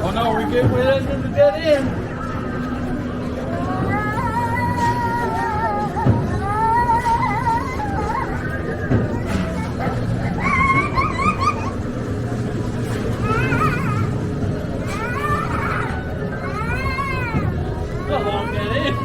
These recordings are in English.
Oh no, we're into the dead end. It's a long dead end.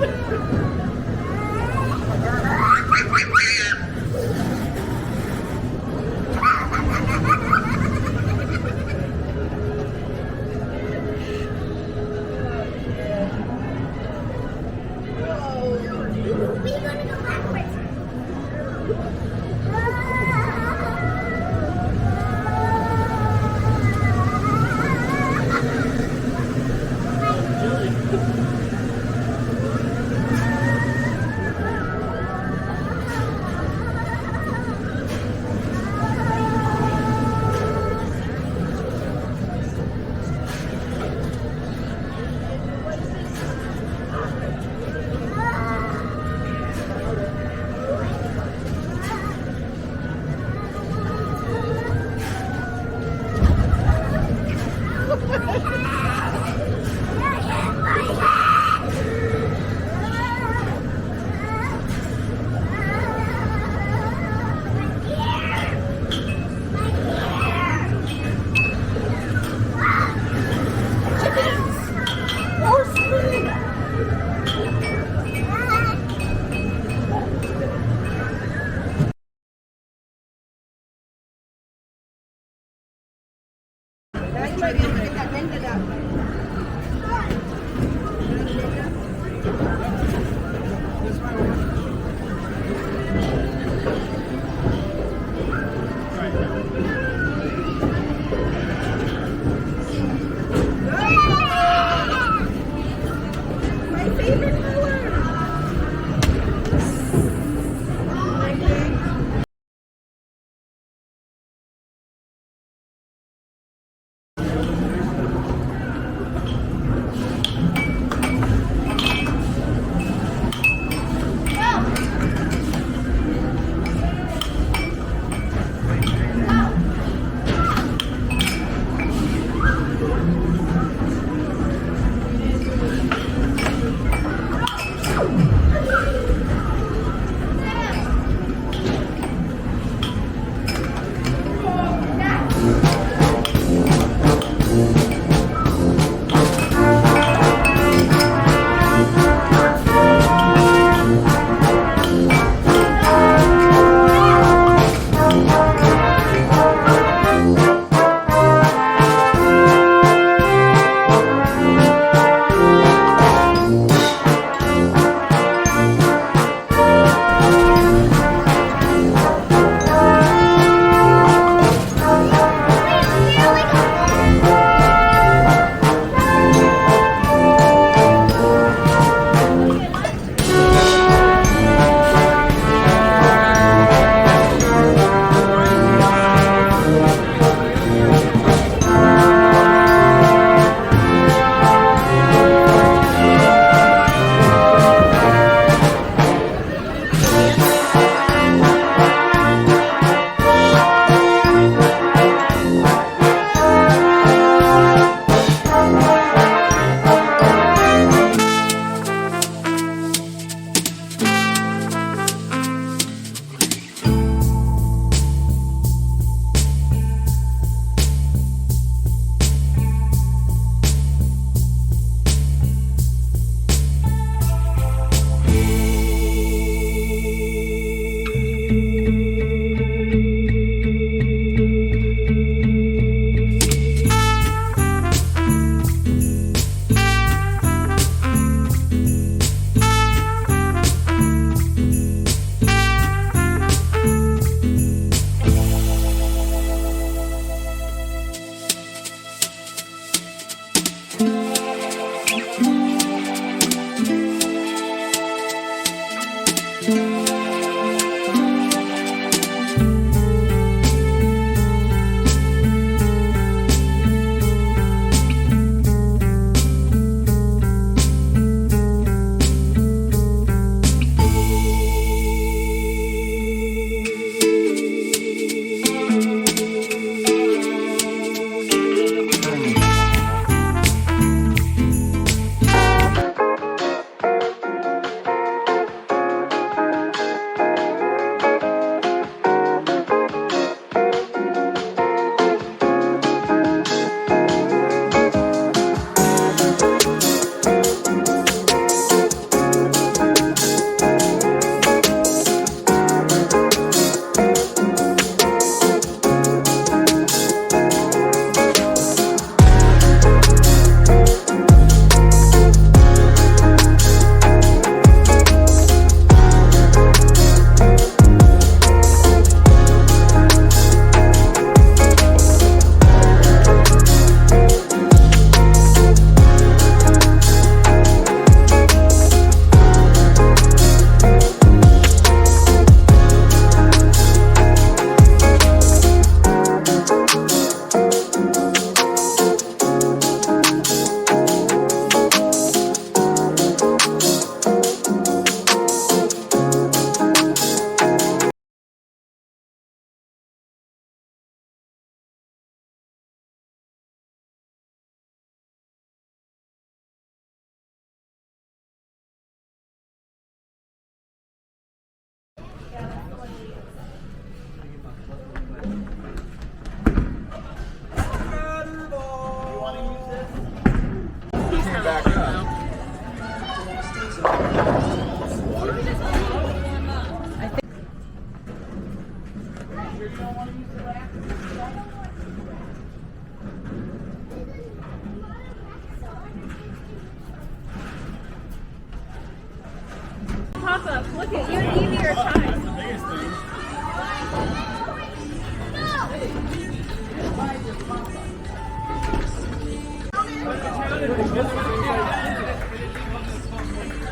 Papa, look at you, Evie or Ty.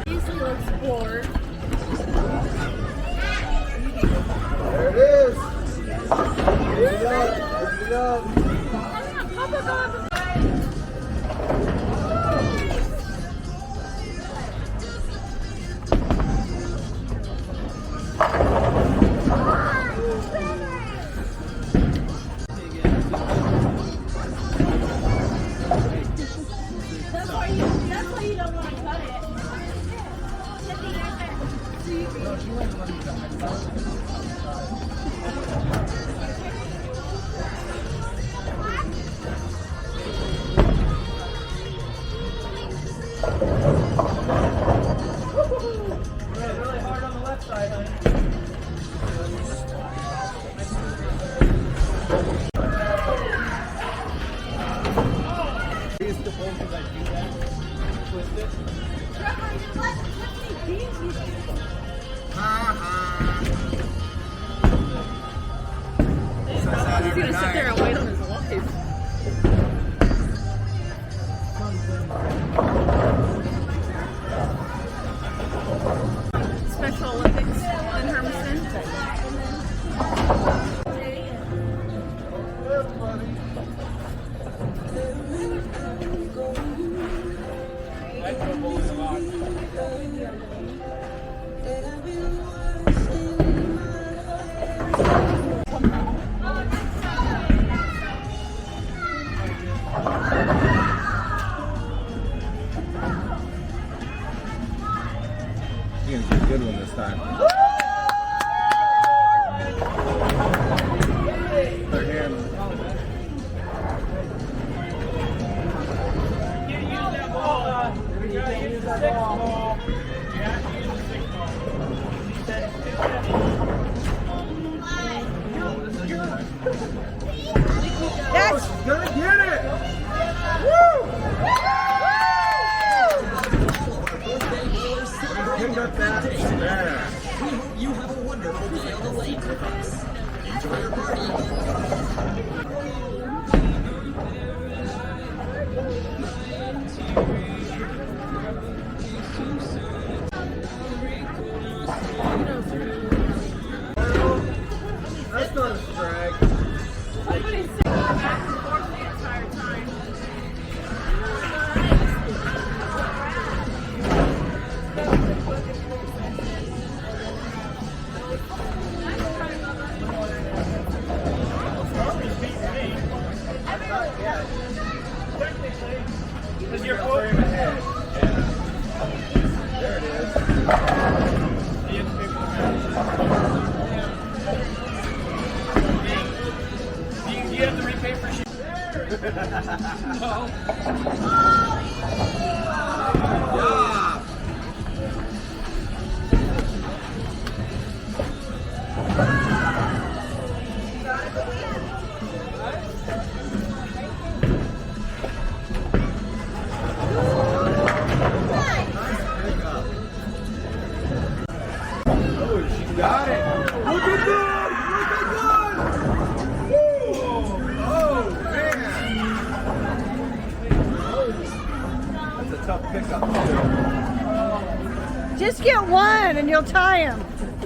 Easy to explore. There it is. Pick it up. Pick it up. Papa, go up. That's why you don't want to cut it. Really hard on the left side, honey. These the bolts I do that. Twist it. He's gonna sit there and wait on his life. Special Olympics in Hermiston. I put bolts in the box. You're gonna get a good one this time. Third hand. You can't use that ball. You gotta use the six ball. You have to use the six ball. He said, Yes! Gonna get it! Woo! Pick up that spare. We hope you have a wonderful day on the lake with us. Enjoy your party. That's not a drag. Somebody's sitting back and forth the entire time. because you're over. There it is. Do you have to repay for shit? No. Yeah. Oh, she got it. Look at that! Look at that! Woo! Oh, man. That's a tough pickup, too. Just get one and you'll tie him.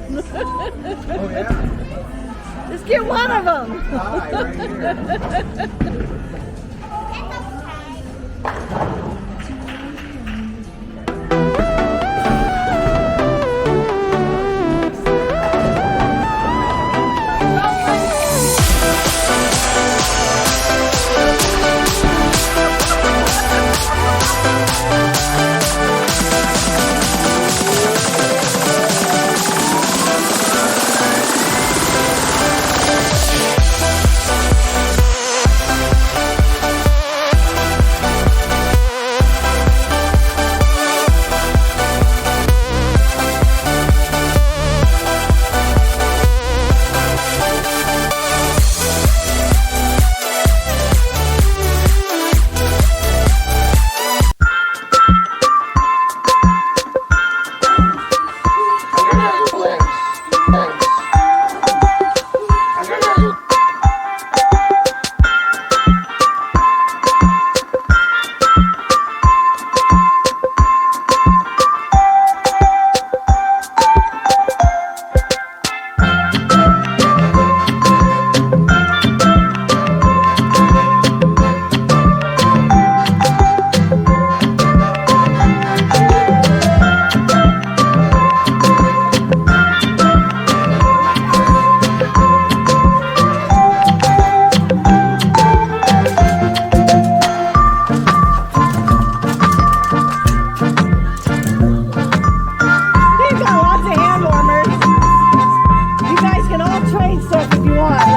Oh, yeah? Just get one of them. Tie right here. want.